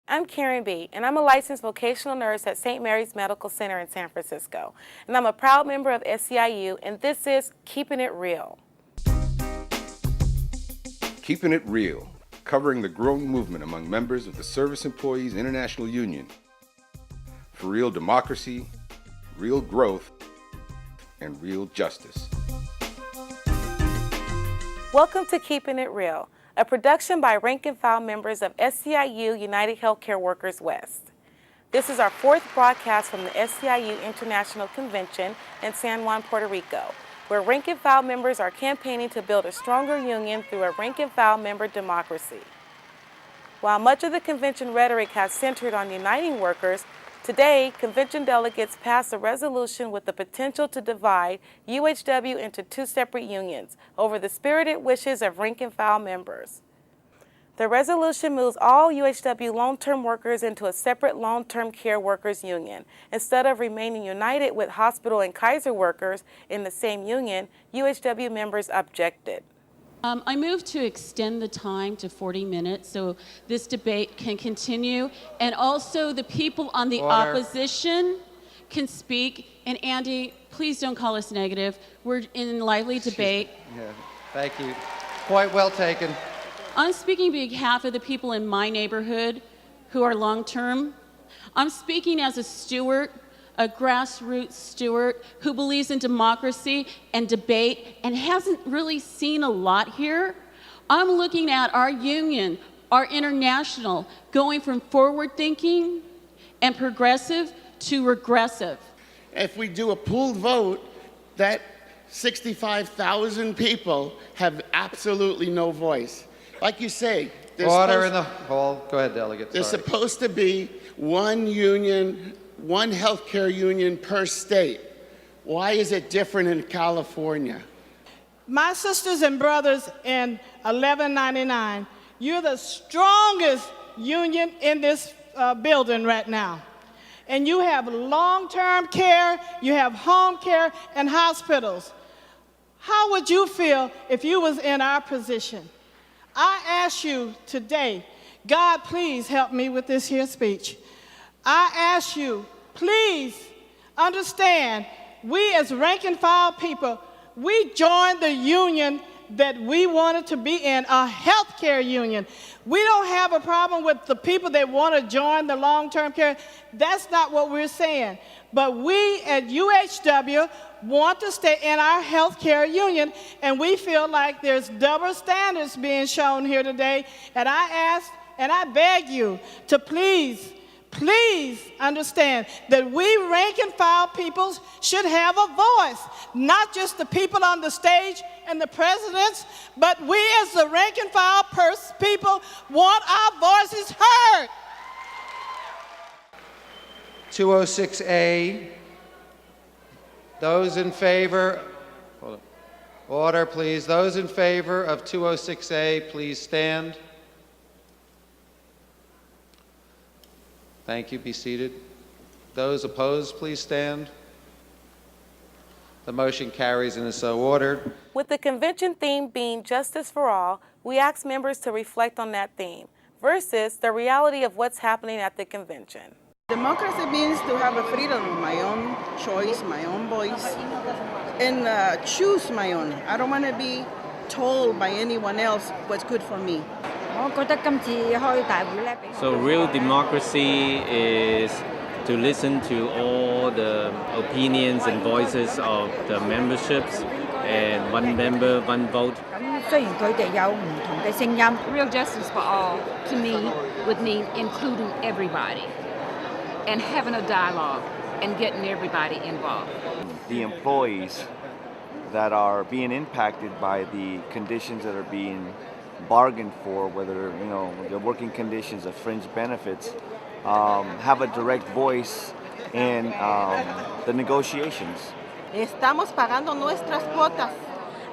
I'm Karen B., and I'm a licensed vocational nurse at St. Mary's Medical Center in San Francisco. And I'm a proud member of SEIU, and this is Keeping It Real. Keeping It Real, covering the growing movement among members of the Service Employees International Union for real democracy, real growth, and real justice. Welcome to Keeping It Real, a production by rank and file members of SEIU United Healthcare Workers West. This is our fourth broadcast from the SEIU International Convention in San Juan, Puerto Rico, where rank and file members are campaigning to build a stronger union through a rank and file member democracy. While much of the convention rhetoric has centered on uniting workers, today, convention delegates passed a resolution with the potential to divide UHW into two separate unions over the spirited wishes of rank and file members. The resolution moves all UHW long-term workers into a separate long-term care workers union. Instead of remaining united with hospital and Kaiser workers in the same union, UHW members objected. I move to extend the time to 40 minutes so this debate can continue, and also the people on the opposition can speak. And Andy, please don't call us negative. We're in lively debate. Yeah, thank you. Point well taken. I'm speaking on behalf of the people in my neighborhood who are long-term. I'm speaking as a steward, a grassroots steward who believes in democracy and debate and hasn't really seen a lot here. I'm looking at our union, our international, going from forward-thinking and progressive to regressive. If we do a pooled vote, that 65,000 people have absolutely no voice. Like you say, Order in the hall. Go ahead, delegate. There's supposed to be one union, one healthcare union per state. Why is it different in California? My sisters and brothers in 1199, you're the strongest union in this building right now. And you have long-term care, you have home care, and hospitals. How would you feel if you was in our position? I ask you today, God, please help me with this here speech. I ask you, please understand, we as rank and file people, we joined the union that we wanted to be in, a healthcare union. We don't have a problem with the people that want to join the long-term care. That's not what we're saying. But we at UHW want to stay in our healthcare union, and we feel like there's double standards being shown here today. And I ask and I beg you to please understand that we rank and file people should have a voice, not just the people on the stage and the presidents, but we as the rank and file people want our voices heard. 206A. Those in favor, order please. Those in favor of 206A, please stand. Thank you. Be seated. Those opposed, please stand. The motion carries and is so ordered. With the convention theme being Justice for All, we ask members to reflect on that theme versus the reality of what's happening at the convention. Democracy means to have a freedom of my own choice, my own voice, and choose my own. I don't want to be told by anyone else what's good for me. So real democracy is to listen to all the opinions and voices of the memberships, and one member, one vote. Real justice for all, to me, would mean including everybody and having a dialogue and getting everybody involved. The employees that are being impacted by the conditions that are being bargained for, whether the working conditions of fringe benefits, have a direct voice in the negotiations. Estamos pagando nuestras cuotas.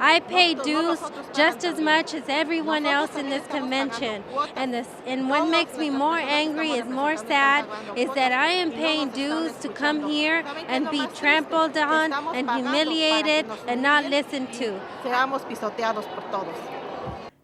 I pay dues just as much as everyone else in this convention. And what makes me more angry, is more sad, is that I am paying dues to come here and be trampled on and humiliated and not listened to. Seamos pisoteados por todos.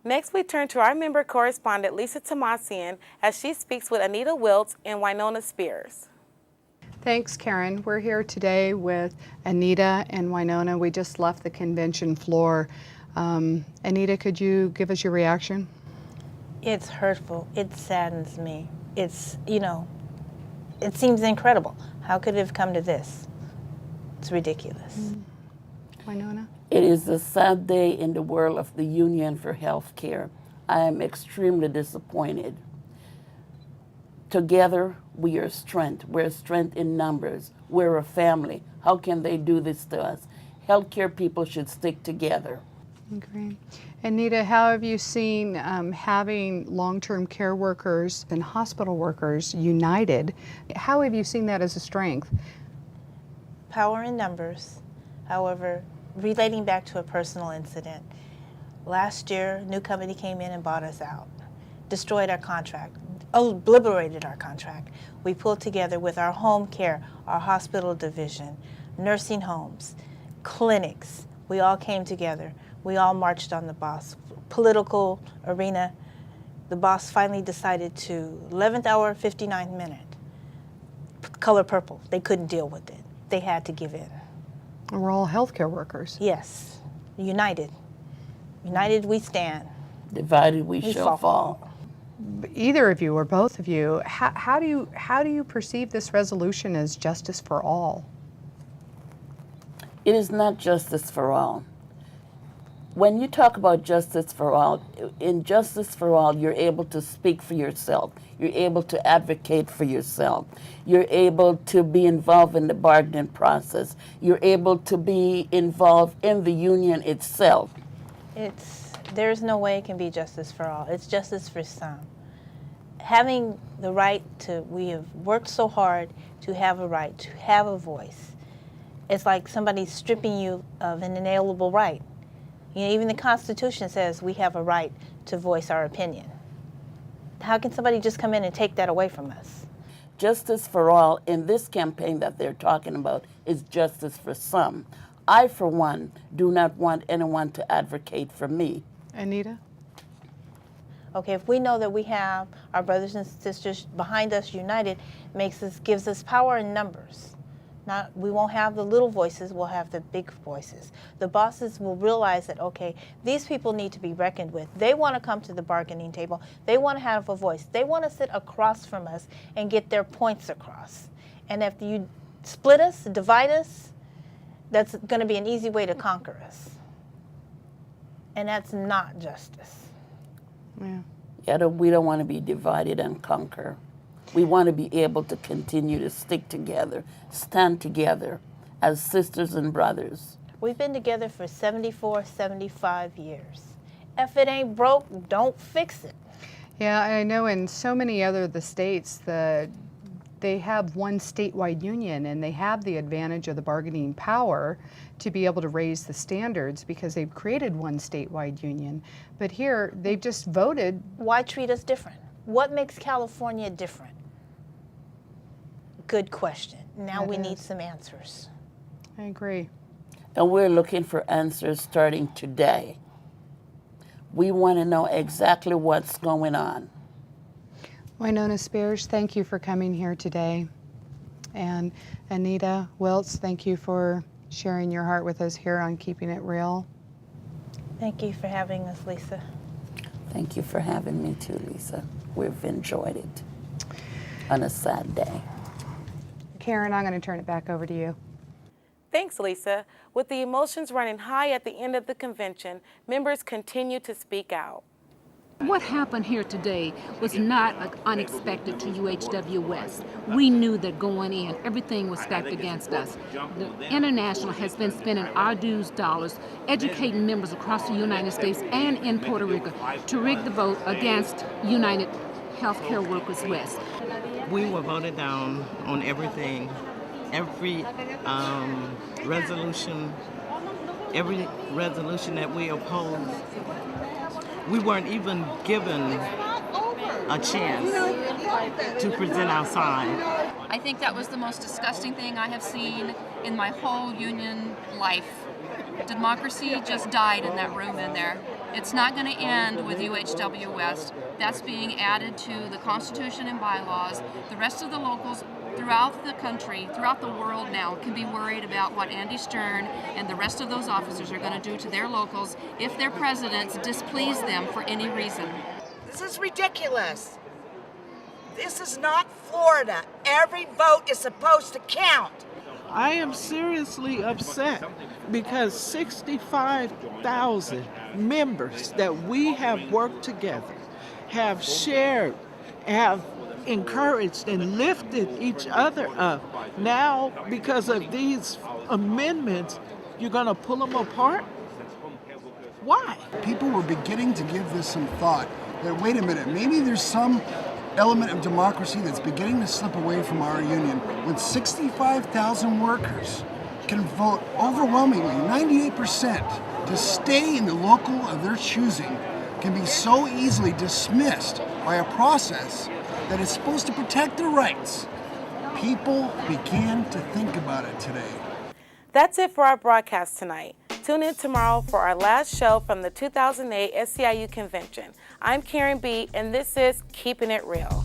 Next, we turn to our member correspondent, Lisa Tomasian, as she speaks with Anita Wiltz and Winona Spears. Thanks, Karen. We're here today with Anita and Winona. We just left the convention floor. Anita, could you give us your reaction? It's hurtful. It saddens me. It's, it seems incredible. How could it have come to this? It's ridiculous. Winona? It is a sad day in the world of the Union for Health Care. I am extremely disappointed. Together, we are strength. We're strength in numbers. We're a family. How can they do this to us? Healthcare people should stick together. Great. Anita, how have you seen having long-term care workers and hospital workers united? How have you seen that as a strength? Power in numbers. However, relating back to a personal incident, last year, a new company came in and bought us out, destroyed our contract, obliterated our contract. We pulled together with our home care, our hospital division, nursing homes, clinics. We all came together. We all marched on the boss. Political arena, the boss finally decided to, 11th hour, 59th minute, color purple. They couldn't deal with it. They had to give in. And we're all healthcare workers. Yes, united. United we stand. Divided we shall fall. Either of you or both of you, how do you perceive this resolution as justice for all? It is not justice for all. When you talk about justice for all, in justice for all, you're able to speak for yourself. You're able to advocate for yourself. You're able to be involved in the bargaining process. You're able to be involved in the union itself. There's no way it can be justice for all. It's justice for some. Having the right to, we have worked so hard to have a right, to have a voice. It's like somebody stripping you of an inalienable right. Even the Constitution says we have a right to voice our opinion. How can somebody just come in and take that away from us? Justice for all in this campaign that they're talking about is justice for some. I, for one, do not want anyone to advocate for me. Anita? Okay, if we know that we have our brothers and sisters behind us united, gives us power in numbers. We won't have the little voices, we'll have the big voices. The bosses will realize that, okay, these people need to be reckoned with. They want to come to the bargaining table. They want to have a voice. They want to sit across from us and get their points across. And if you split us, divide us, that's going to be an easy way to conquer us. And that's not justice. Yeah, we don't want to be divided and conquer. We want to be able to continue to stick together, stand together as sisters and brothers. We've been together for 74, 75 years. If it ain't broke, don't fix it. Yeah, I know in so many other the states they have one statewide union and they have the advantage of the bargaining power to be able to raise the standards because they've created one statewide union. But here, they've just voted. Why treat us different? What makes California different? Good question. Now we need some answers. I agree. And we're looking for answers starting today. We want to know exactly what's going on. Winona Spears, thank you for coming here today. And Anita Wiltz, thank you for sharing your heart with us here on Keeping It Real. Thank you for having us, Lisa. Thank you for having me too, Lisa. We've enjoyed it on a sad day. Karen, I'm going to turn it back over to you. Thanks, Lisa. With the emotions running high at the end of the convention, members continue to speak out. What happened here today was not unexpected to UHW West. We knew that going in, everything was stacked against us. The International has been spending our dues dollars educating members across the United States and in Puerto Rico to rig the vote against United Healthcare Workers West. We were voted down on everything, every resolution that we opposed. We weren't even given a chance to present our side. I think that was the most disgusting thing I have seen in my whole union life. Democracy just died in that room in there. It's not going to end with UHW West. That's being added to the Constitution and bylaws. The rest of the locals throughout the country, throughout the world now, can be worried about what Andy Stern and the rest of those officers are going to do to their locals if their presidents displease them for any reason. This is ridiculous. This is not Florida. Every vote is supposed to count. I am seriously upset because 65,000 members that we have worked together, have shared, have encouraged and lifted each other up. Now, because of these amendments, you're going to pull them apart? Why? People were beginning to give this some thought. That, wait a minute, maybe there's some element of democracy that's beginning to slip away from our union when 65,000 workers can vote overwhelmingly, 98%, to stay in the local of their choosing, can be so easily dismissed by a process that is supposed to protect their rights. People began to think about it today. That's it for our broadcast tonight. Tune in tomorrow for our last show from the 2008 SEIU Convention. I'm Karen B., and this is Keeping It Real.